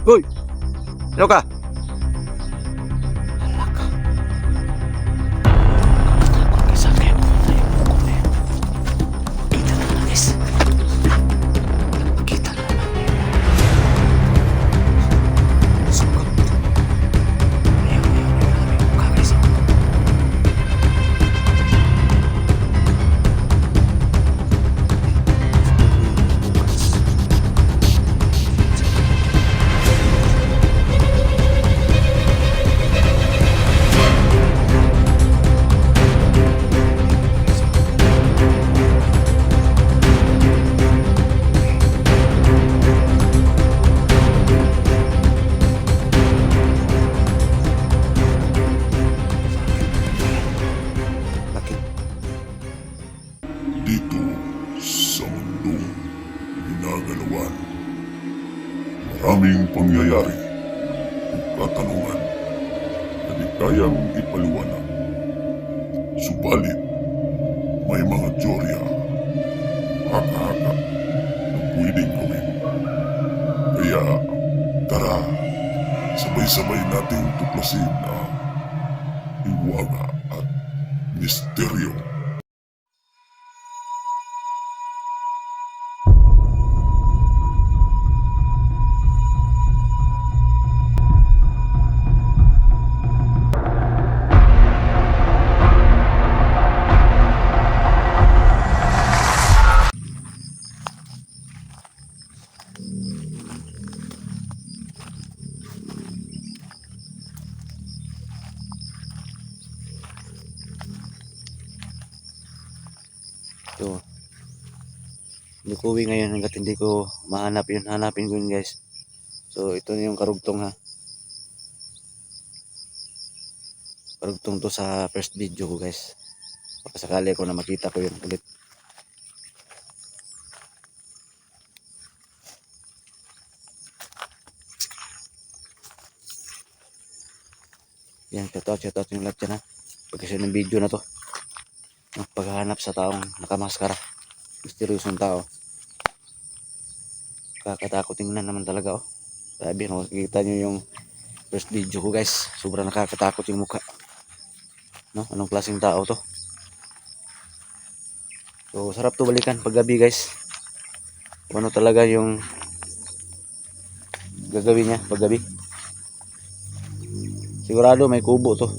Hoy! Ano ka? Bakit? Dito sa mundong ginagalawan, maraming pangyayari o katanungan na di kayang ipaliwanag. Subalit, may mga teorya, haka-haka na pwedeng gawin. Kaya, tara, sabay-sabay nating tuklasin ang hiwaga at misteryo. Ito. Hindi ko uwi ngayon hanggat hindi ko mahanap yun. Hanapin ko yun, guys. So, ito na yung karugtong, ha. Karugtong to sa first video ko, guys. Baka sakali ako na makita ko yun ulit. Yan, shoutout yung lahat dyan, ha. Pagkasi ng video na to. Ang paghahanap sa taong nakamaskara. Misteryosong tao. Kakatakot tingnan naman talaga, oh. Sabi, nakikita nyo yung first video ko, guys. Sobrang nakakatakot yung mukha. No? Anong klaseng tao to? So, sarap to balikan paggabi, guys. Kung ano talaga yung gagawin niya paggabi. Sigurado may kubo to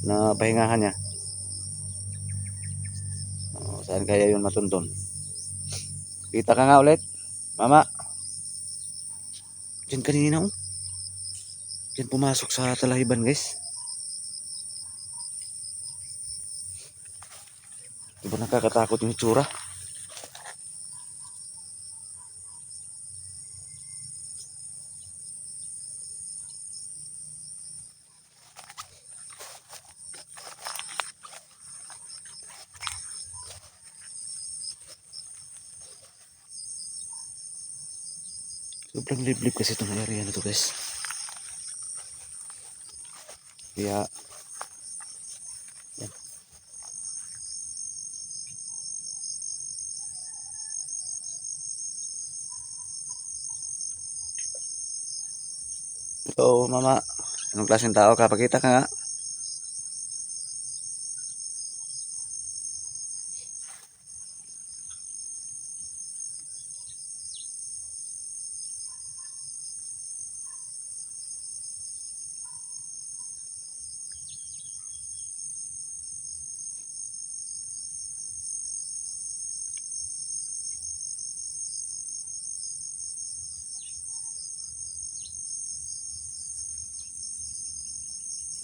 na pahingahan niya. Saan kaya yun matuntun? Kita ka nga ulit, mama. Diyan kanina, oh. Diyan pumasok sa talahiban, guys. Diba nakakatakot yung itsura? Sobrang liblib kasi itong area na to, guys. Kaya yan. So, mama, anong klaseng tao ka? Pakita ka nga.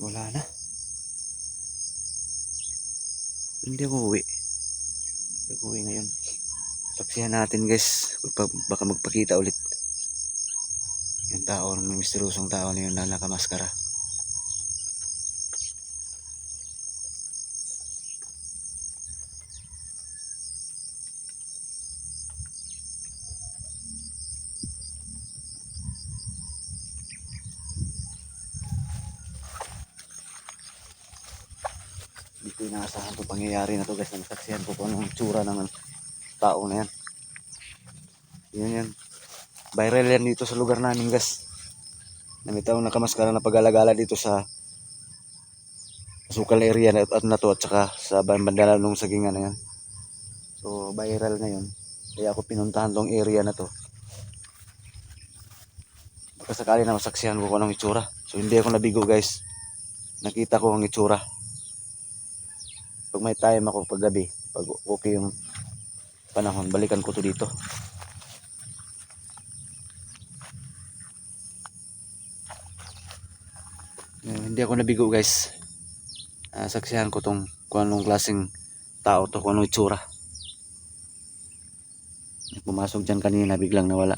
Wala na. Hindi ako uwi. Hindi ako uwi ngayon. Saksihan natin, guys. Baka magpakita ulit. Yung tao, yung misteryosong tao na yun na nakamaskara. Hindi ko inaasahan itong pangyayari na to, guys. Nasaksihan ko kung anong tsura ng tao na yan. Yun yan. Viral yan dito sa lugar namin, guys. na may taong nakamaskara na pag-alagala dito sa sukal area na to at saka sa bandala nung sagingan na yan. So viral ngayon. Kaya ako pinuntahan tong area na to. Baka sakali na masaksihan ko kung anong itsura. So hindi ako nabigo guys. Nakita ko ang itsura. Pag may time ako pag gabi, pag okay yung panahon, balikan ko to dito. Hindi ako nabigo guys. Saksihan ko tong kung anong klaseng tao to, kung anong itsura. Pumasok dyan kanina, biglang nawala.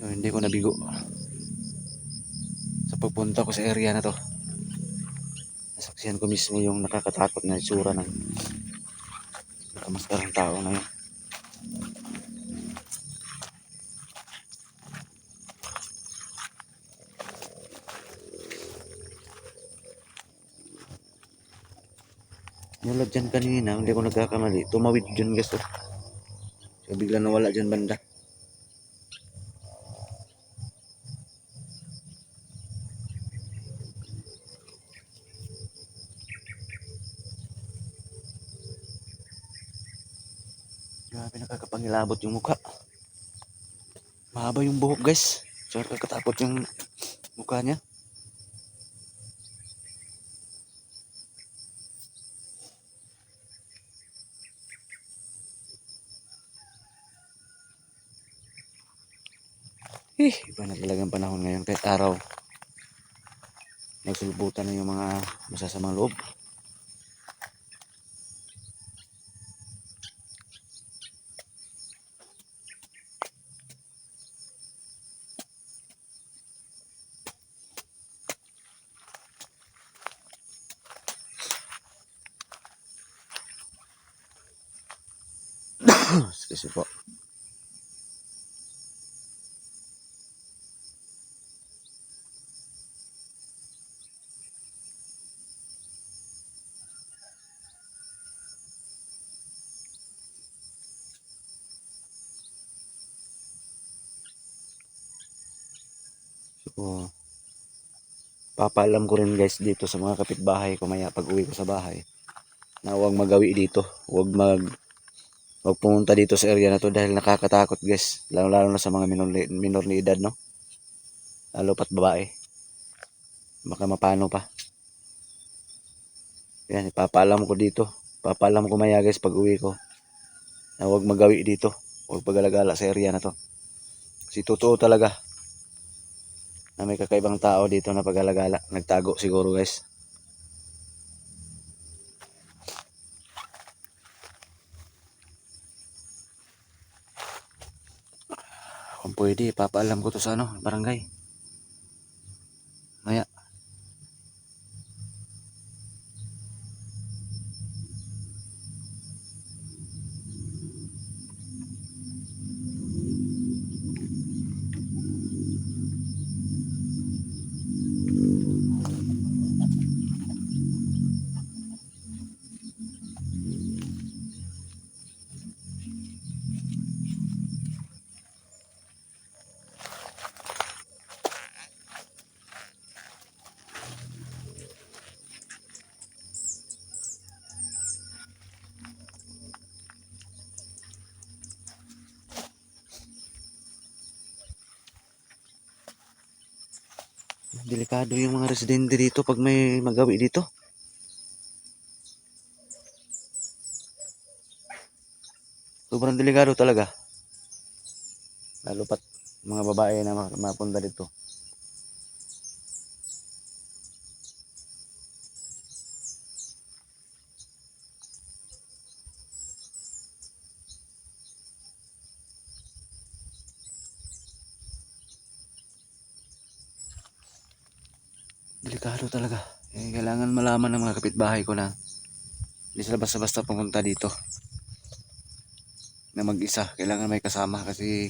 Hindi ko nabigo sa pagpunta ko sa area na to. Nasaksihan ko mismo yung nakakatakot na itsura ng nakamaskarang tao na yun. Wala dyan kanina, hindi ko nagkakamali. Tumawid dyan guys. So bigla nawala dyan banda. Grabe, nakakapangilabot yung mukha. Mahaba yung buhok guys. So nakakatakot yung mukha niya. Iba na talagang panahon ngayon. Kahit araw, nagsulbutan na yung mga masasamang loob. Excuse po. So, papaalam ko rin guys dito sa mga kapitbahay ko maya pag uwi ko sa bahay na huwag magawi dito. Huwag pumunta dito sa area na to dahil nakakatakot guys. Lalo na sa mga minor na edad, no? Lalo pat babae. Baka mapano pa. Yan, ipapaalam ko dito. Papaalam ko maya guys pag uwi ko na huwag magawi dito. Huwag pagalagala sa area na to. Kasi totoo talaga na may kakaibang tao dito na pagalagala. Nagtago siguro guys. Kung pwede, papaalam ko to sa barangay. Maya. Delikado yung mga residente dito pag may magawi dito. Sobrang delikado talaga. Lalo pat mga babae na mapunta dito. Delikado talaga. Kailangan malaman ng mga kapitbahay ko na hindi sila basta-basta pumunta dito na mag-isa. Kailangan may kasama kasi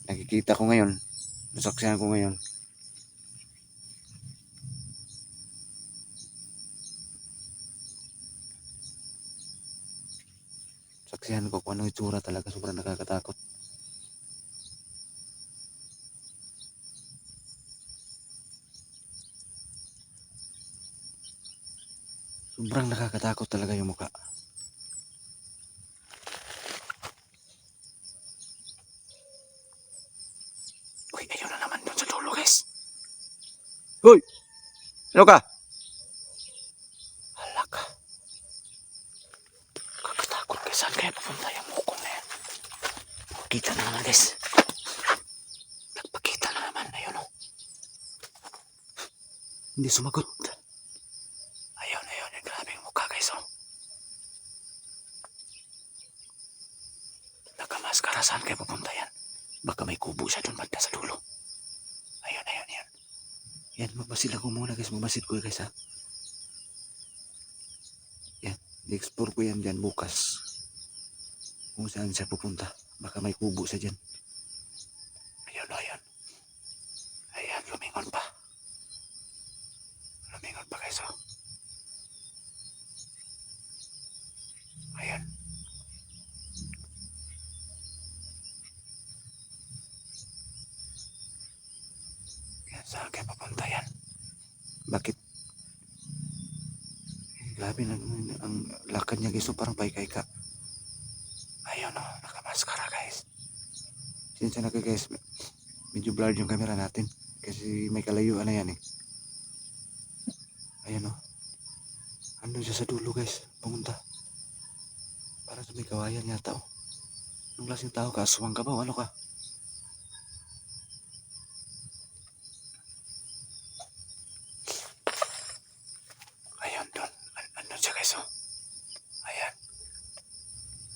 nakikita ko ngayon Nasaksihan ko ngayon. Saksihan ko kung ano itsura talaga. Sobrang nakakatakot. Sobrang nakakatakot talaga yung mukha. Uy, ayun na naman dun sa dulo, guys. Hoy! Ano ka? Hala ka. Kakatakot, guys. Saan kaya pupunta yung mukong na yan? Kita na naman, guys. Nagpakita na naman. Ayun, oh. Hindi sumagot. Ayun, ayun. Grabe yung mukha, guys, oh. Nakamaskara. Saan kaya pupunta yan? Baka may kubo siya dun banda sa dulo. Ayun, ayun, ayun. Yan, magbasid ako muna, guys. Magbasid ko, guys, ha. Yan, i-explore ko yan dyan bukas. Kung saan siya pupunta. Baka may kubo siya dyan. Ayun, ayun. Ayan, lumingon pa. Lumingon pa, guys, oh. Ayan. Yan, saan kaya papunta yan? Bakit? Grabe na ang lakad niya, guys, oh, parang paikay ka. Ayun, oh, nakamaskara, guys. Sinsya na ka, guys. Medyo blurred yung camera natin. Kasi may kalayuan na yan, eh. Ayan, oh. Andun siya sa dulo, guys. Pumunta. Parang sa may kawayan yata, oh. Anong klaseng tao ka? Aswang ka ba o ano ka? Ayan, doon. Andun siya, guys, oh. Ayan.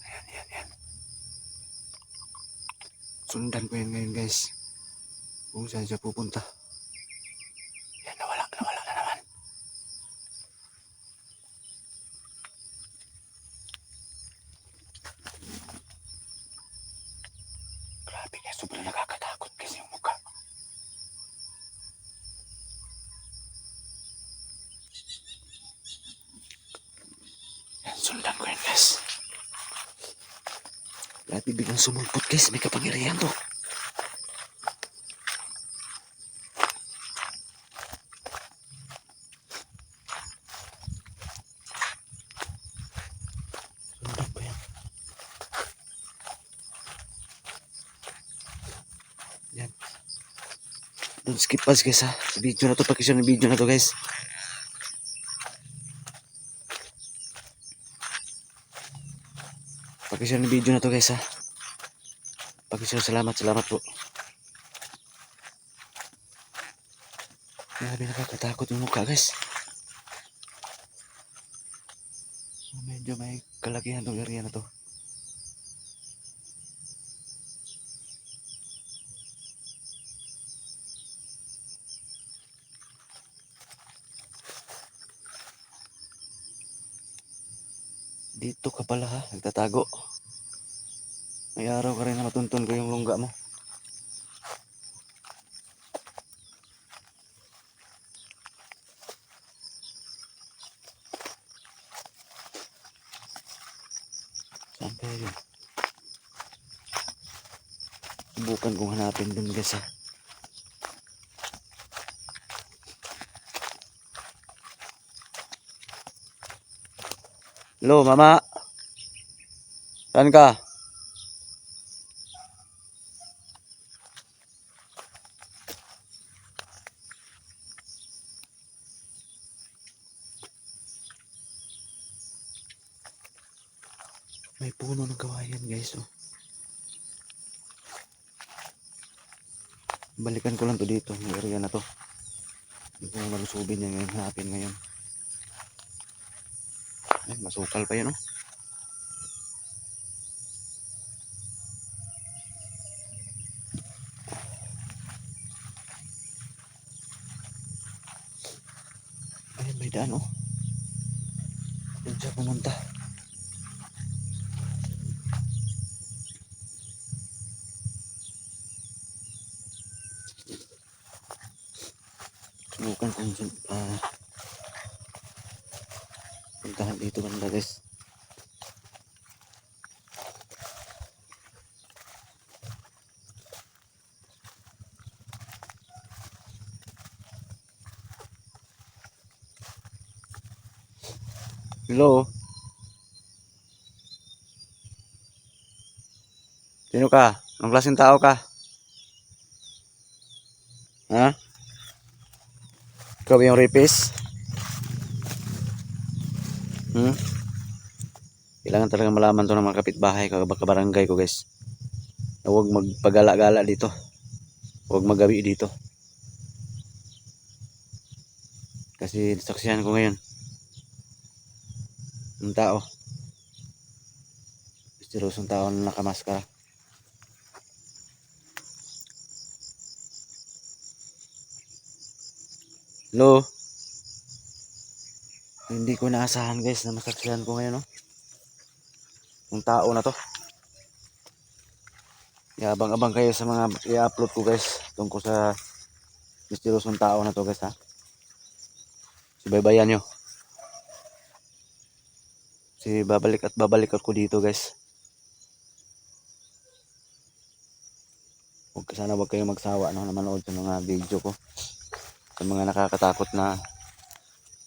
Ayan, ayan, ayan. Sundan ko yan ngayon, guys. Kung saan siya pupunta. Yan, nawala na naman. Grabe, guys. Sobrang nakakatakot kasi yung mukha. Yan, sundan ko yan, guys. Lahat biglang sumulpot, guys. May kapangyarihan to. Sundan ko yan. Yan. Don't skip us, guys, ha. Sa video na to. Pakisyon ng video na to, guys. Pakisyon ng video na to, guys, ha. Pakisyon, salamat po. Grabe, nakakatakot yung mukha, guys. Medyo may kalakihan tong area na to. Dito ka pala, ha, nagtatago. May araw ka rin na matuntun ko yung lungga mo. Saan kaya yun? Subukan kong hanapin dun, guys, ha. Hello, mama. Saan ka? May puno ng kawayan, guys, oh. Balikan ko lang to dito, yung area na to. Hindi ko malusubin yan ngayon, hanapin ngayon. Ay, masukal pa yun, oh. Ay, may daan, oh. Doon siya pumunta. Bukan kung puntahan dito banda guys. Hello? Sino ka? Anong klaseng tao ka? Ha? Ikaw ba yung rapist? Kailangan talaga malaman to ng mga kapitbahay ko, kabarangay ko guys. Na huwag magpagala-gala dito. Huwag magabi dito. Kasi saksihan ko ngayon. Ang tao. Misteryosong tao na nakamaskara. Hello? Hindi ko naasahan guys na masaksihan ko ngayon, no? Yung tao na to. Abang-abang kayo sa mga i-upload ko guys tungkol sa misteryosong tao na to guys, ha. Subaybayan nyo. Kasi babalik ako dito guys. Sana wag kayong magsawa, no, na manood sa mga video ko. Sa mga nakakatakot na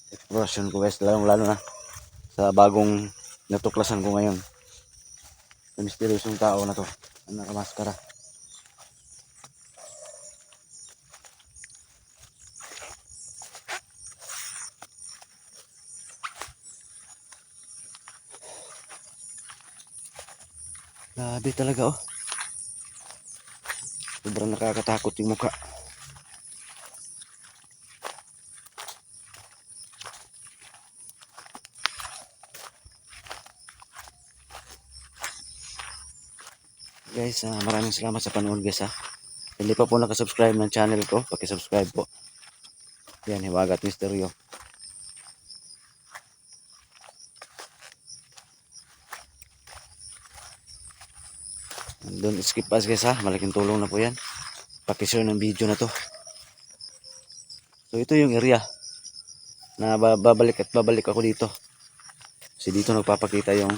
explosion ko guys, lalo na sa bagong natuklasan ko ngayon. Sa misteryosong tao na to, ang nakamaskara. Grabe talaga, oh. Sobrang nakakatakot yung mukha. Guys, maraming salamat sa panood guys, ha. Hindi pa po nakasubscribe ng channel ko, paki-subscribe po. Yan, Hiwagat Misteryo. Don't skip us guys, ha. Malaking tulong na po yan. Paki-share ng video na to. So ito yung area na babalik ako dito. Kasi dito nagpapakita yung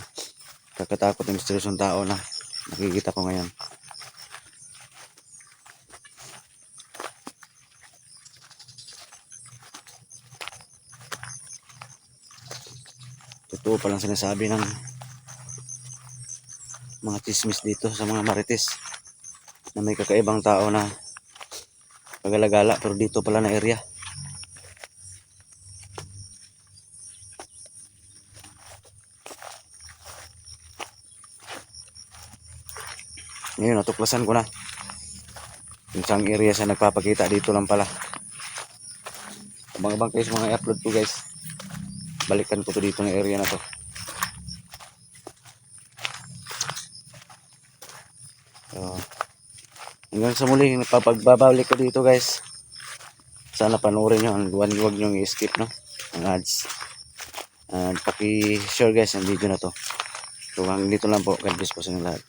kakatakot ng misteryosong tao na nakikita ko ngayon. Totoo palang sinasabi ng mga chismis dito sa mga marites na may kakaibang tao na pagalagala, pero dito pala na area. Ngayon natuklasan ko na yung sang area sa nagpapakita dito lang pala. Abang-abang kayo sa mga i-upload ko guys. Balikan ko to dito ng area na to. So, hanggang sa muli, pagbabalik ko dito guys. Sana panoorin nyo. Huwag nyo i-skip, no, ang ads. Paki-share guys ang video na to. So hanggang dito lang po. God bless po sa inyo lahat.